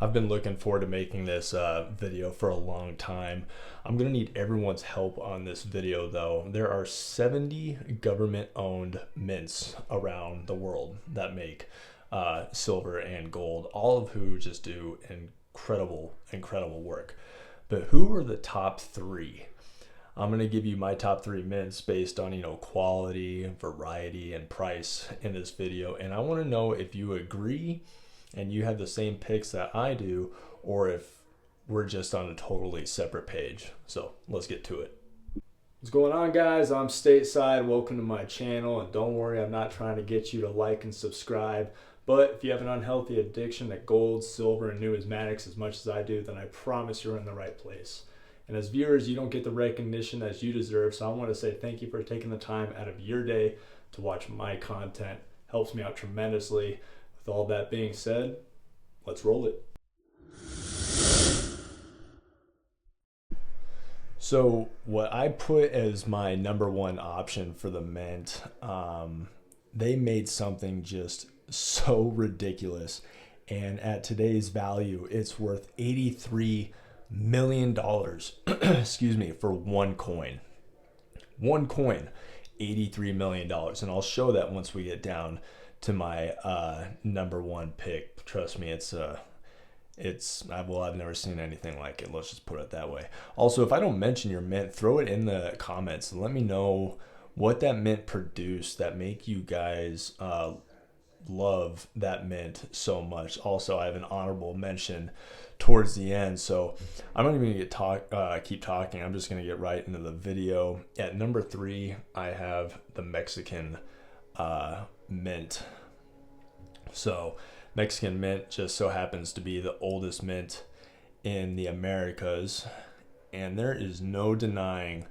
I've been looking forward to making this video for a long time. I'm gonna need everyone's help on this video though. There are 70 government-owned mints around the world that make silver and gold, all of who just do incredible work. But who are the top three? I'm going to give you my top three mints based on, quality, variety, and price in this video. And I want to know if you agree and you have the same picks that I do, or if we're just on a totally separate page. So let's get to it. What's going on, guys? I'm Stateside. Welcome to my channel. And don't worry, I'm not trying to get you to like and subscribe. But if you have an unhealthy addiction to gold, silver, and numismatics as much as I do, then I promise you're in the right place. And as viewers, you don't get the recognition as you deserve. So I want to say thank you for taking the time out of your day to watch my content. Helps me out tremendously. With all that being said, let's roll it. So what I put as my number one option for the mint, they made something just so ridiculous. And at today's value, it's worth $83 million excuse me, for one coin. $83 million. And I'll show that once we get down to my number one pick. Trust me, I've never seen anything like it. Let's just put it that way. Also, if I don't mention your mint, throw it in the comments and let me know what that mint produced that make you guys love that mint so much. Also, I have an honorable mention towards the end, so I'm not even gonna keep talking. I'm just gonna get right into the video. At number 3, I have the Mexican mint. So Mexican mint just so happens to be the oldest mint in the Americas, and there is no denying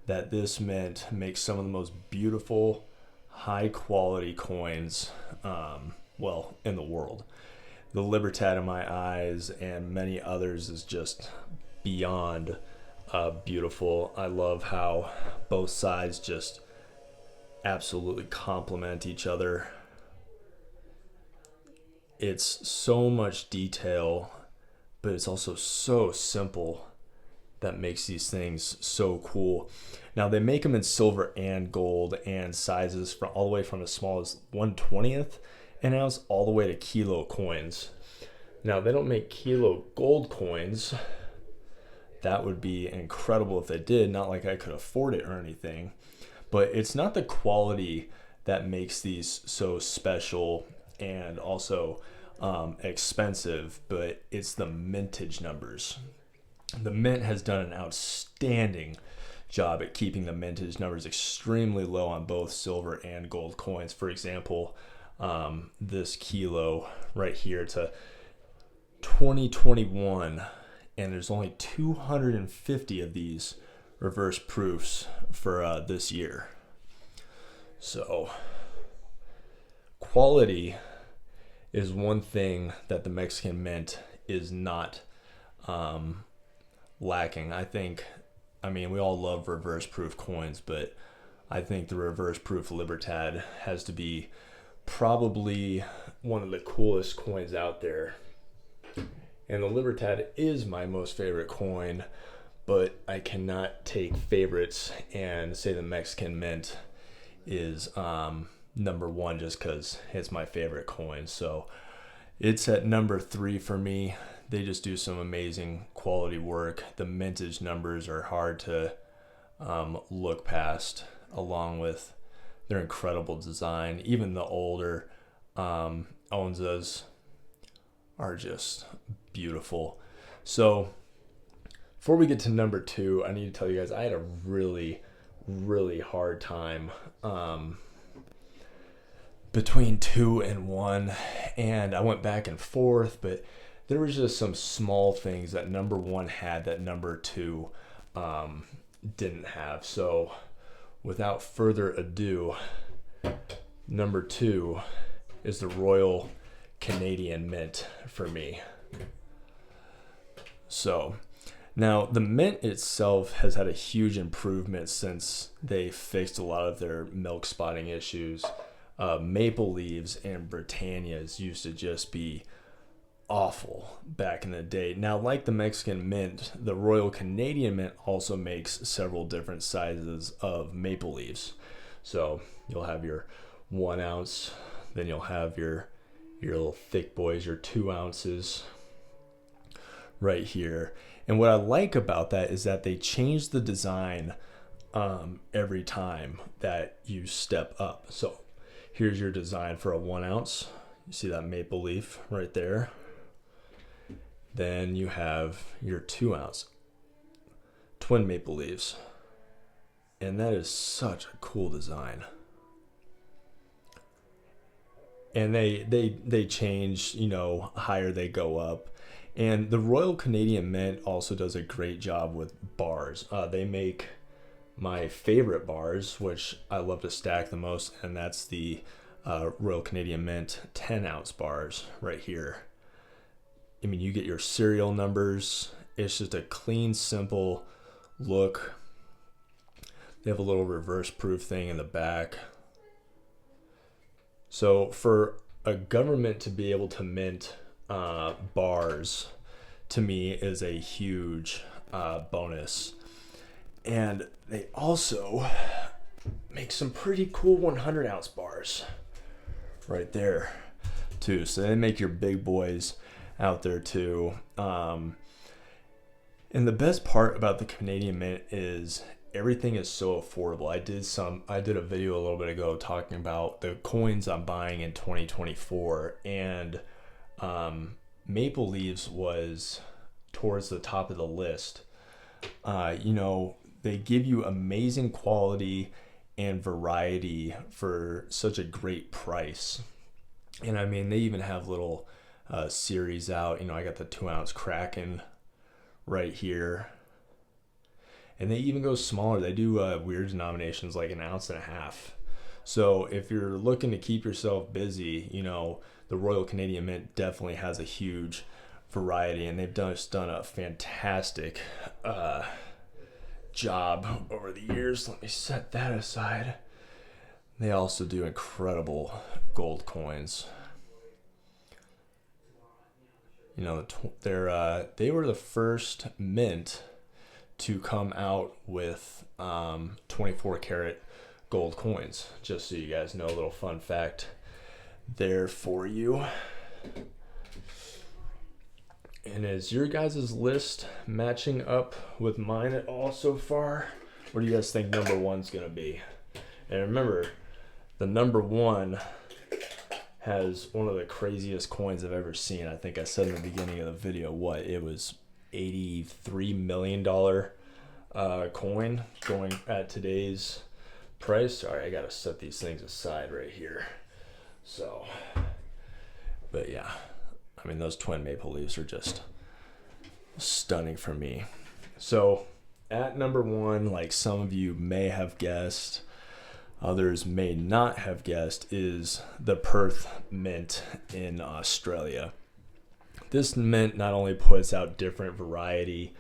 that this mint makes some of the most beautiful, high quality coins in the world. The Libertad in my eyes and many others is just beyond beautiful. I love how both sides just absolutely complement each other. It's so much detail, but it's also so simple that makes these things so cool. Now they make them in silver and gold and sizes from all the way from as small as 1/20th an ounce all the way to kilo coins. Now they don't make kilo gold coins. That would be incredible if they did, not like I could afford it or anything. But it's not the quality that makes these so special and also expensive, but it's the mintage numbers. The mint has done an outstanding job at keeping the mintage numbers extremely low on both silver and gold coins. For example, this kilo right here, it's a 2021, and there's only 250 of these reverse proofs for this year. So quality is one thing that the Mexican mint is not lacking. We all love reverse proof coins, but I think the reverse proof Libertad has to be probably one of the coolest coins out there. And the Libertad is my most favorite coin, but I cannot take favorites and say the Mexican mint is number one just because it's my favorite coin. So it's at number 3 for me. They just do some amazing quality work. The mintage numbers are hard to look past, along with their incredible design. Even the older Onzas are just beautiful. So before we get to number 2, I need to tell you guys I had a really hard time between 2 and 1, and I went back and forth, but there was just some small things that number 1 had that number 2 didn't have. So without further ado, number 2 is the Royal Canadian Mint for me. So now the mint itself has had a huge improvement since they fixed a lot of their milk spotting issues. Maple leaves and Britannias used to just be awful back in the day. Now, like the Mexican Mint, the Royal Canadian Mint also makes several different sizes of maple leaves. So you'll have your 1 ounce, then you'll have your little thick boys, your 2 ounces right here. And what I like about that is that they change the design every time that you step up. So here's your design for a 1 ounce. You see that maple leaf right there. Then you have your 2 ounce twin maple leaves. And that is such a cool design. And they change, higher they go up. And the Royal Canadian Mint also does a great job with bars. They make my favorite bars, which I love to stack the most, and that's the Royal Canadian Mint 10 ounce bars right here. I mean, you get your serial numbers. It's just a clean, simple look. They have a little reverse proof thing in the back. So for a government to be able to mint bars, to me, is a huge bonus. And they also make some pretty cool 100 ounce bars right there too. So they make your big boys out there too. And the best part about the Canadian Mint is everything is so affordable. I did a video a little bit ago talking about the coins I'm buying in 2024, and maple leaves was towards the top of the list. They give you amazing quality and variety for such a great price. And I mean, they even have little series out. I got the 2 ounce Kraken right here. And they even go smaller. They do weird denominations like 1.5 ounces. So if you're looking to keep yourself busy, the Royal Canadian Mint definitely has a huge variety, and they've done a fantastic job over the years. Let me set that aside. They also do incredible gold coins. They were the first mint to come out with 24 karat gold coins. Just so you guys know, a little fun fact there for you. And is your guys' list matching up with mine at all so far? What do you guys think number one's gonna be? And remember, the number one has one of the craziest coins I've ever seen. I think I said in the beginning of the video, it was $83 million coin going at today's price. Sorry, I gotta set these things aside right here. So, but yeah, I mean, those twin maple leaves are just stunning for me. So at number one, like some of you may have guessed, others may not have guessed, is the Perth Mint in Australia. This mint not only puts out different variety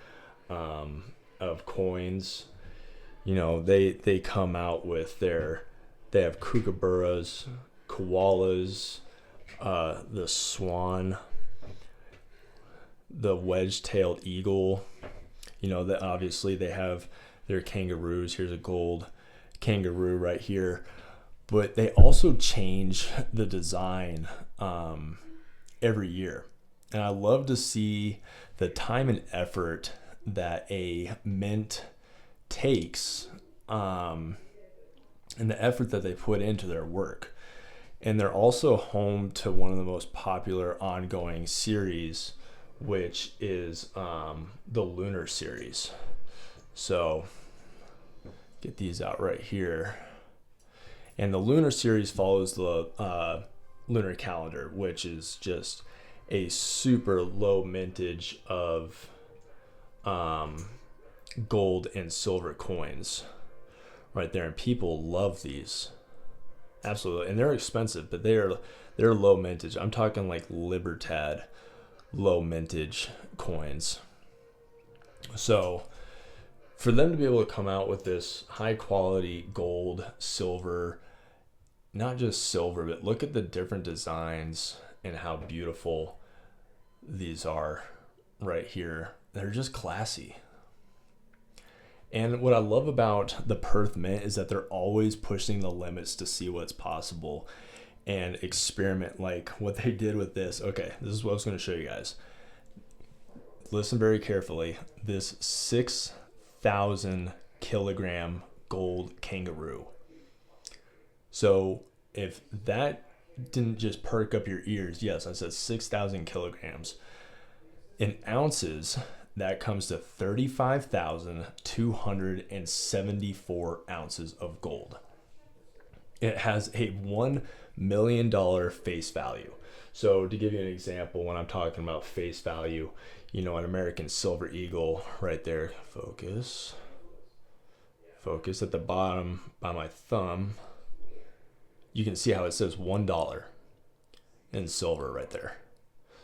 of coins, they come out with they have kookaburras, koalas, the swan, the wedge-tailed eagle. That obviously they have their kangaroos. Here's a gold kangaroo right here. But they also change the design every year. And I love to see the time and effort that a mint takes and the effort that they put into their work. And they're also home to one of the most popular ongoing series, which is the Lunar Series. So get these out right here. And the Lunar Series follows the lunar calendar, which is just a super low mintage of gold and silver coins right there. And people love these. Absolutely. And they're expensive, but they're low mintage. I'm talking like Libertad low mintage coins. So for them to be able to come out with this high quality gold, silver, not just silver, but look at the different designs and how beautiful these are right here. They're just classy. And what I love about the Perth Mint is that they're always pushing the limits to see what's possible and experiment, like what they did with this. Okay, this is what I was going to show you guys. Listen very carefully. This 6,000 kilogram gold kangaroo. So if that didn't just perk up your ears, yes, I said 6,000 kilograms. In ounces, that comes to 35,274 ounces of gold. It has a $1 million face value. So to give you an example, when I'm talking about face value, you know, an American Silver Eagle right there, focus at the bottom by my thumb, you can see how it says $1 in silver right there.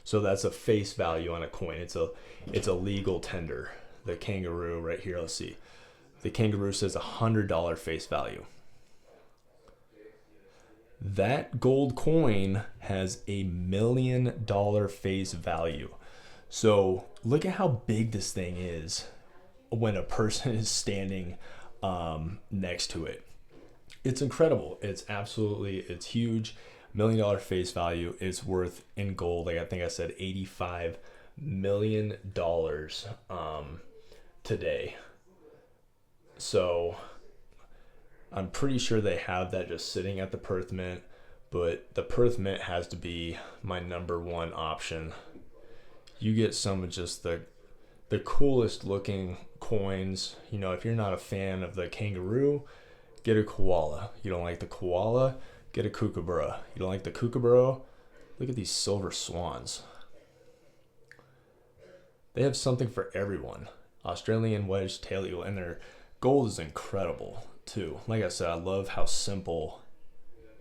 So that's a face value on a coin. It's a legal tender. The kangaroo right here, let's see. The kangaroo says $100 face value. That gold coin has $1 million face value. So look at how big this thing is when a person is standing next to it. It's incredible. It's huge. $1 million face value. It's worth in gold, like I think I said, $85 million today. So I'm pretty sure they have that just sitting at the Perth Mint, but the Perth Mint has to be my number one option. You get some of just the coolest looking coins. You know, if you're not a fan of the kangaroo, get a koala. You don't like the koala, get a kookaburra. You don't like the kookaburra, look at these silver swans. They have something for everyone. Australian wedge tail eagle, and their gold is incredible too. Like I said, I love how simple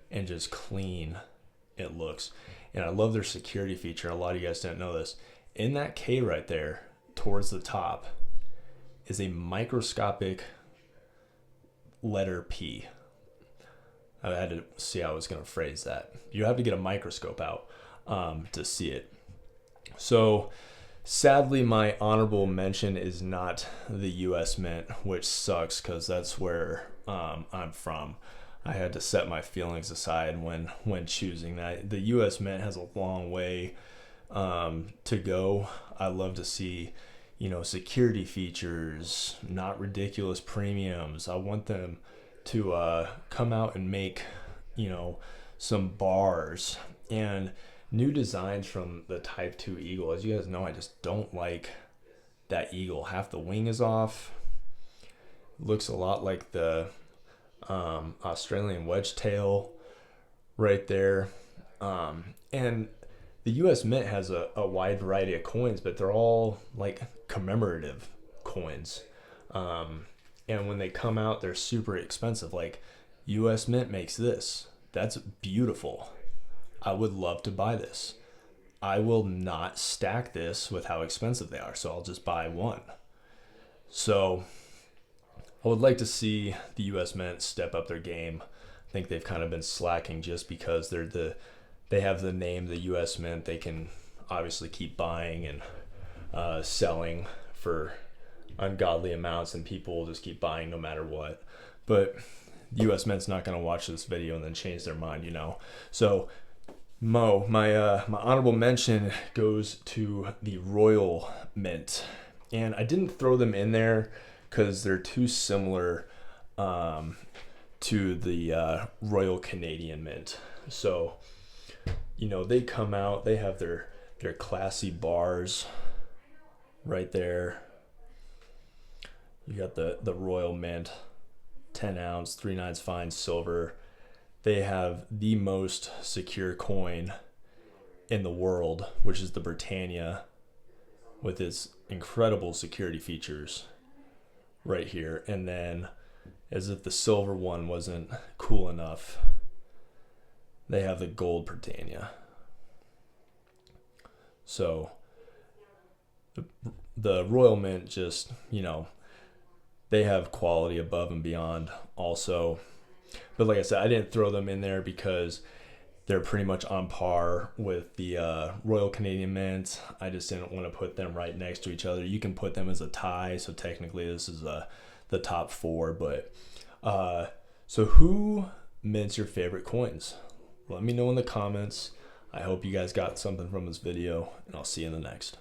and just clean it looks. And I love their security feature. A lot of you guys didn't know this. In that K right there, towards the top, is a microscopic letter P. I had to see how I was going to phrase that. You have to get a microscope out to see it. So sadly, my honorable mention is not the U.S. Mint, which sucks because that's where I'm from. I had to set my feelings aside when choosing that. The U.S. Mint has a long way to go. I love to see, you know, security features, not ridiculous premiums. I want them to come out and make, you know, some bars and new designs from the Type 2 Eagle. As you guys know, I just don't like that eagle. Half the wing is off. Looks a lot like the Australian wedge tail right there. And the U.S. Mint has a wide variety of coins, but they're all like commemorative coins. And when they come out, they're super expensive. Like U.S. Mint makes this. That's beautiful. I would love to buy this. I will not stack this with how expensive they are, so I'll just buy one. So I would like to see the U.S. Mint step up their game. I think they've kind of been slacking just because they have the name the U.S. Mint. They can obviously keep buying and selling for ungodly amounts, and people will just keep buying no matter what. But the U.S. Mint's not going to watch this video and then change their mind, you know. So my honorable mention goes to the Royal Mint, and I didn't throw them in there because they're too similar to the Royal Canadian Mint. So, you know, they come out, they have their classy bars right there. You got the Royal Mint, 10 ounce, 3/9 fine silver. They have the most secure coin in the world, which is the Britannia, with its incredible security features right here. And then, as if the silver one wasn't cool enough, they have the gold Britannia. So the Royal Mint just, you know, they have quality above and beyond also. But like I said, I didn't throw them in there because they're pretty much on par with the Royal Canadian Mint. I just didn't want to put them right next to each other. You can put them as a tie, so technically this is the top 4. But so who mints your favorite coins? Let me know in the comments. I hope you guys got something from this video, and I'll see you in the next.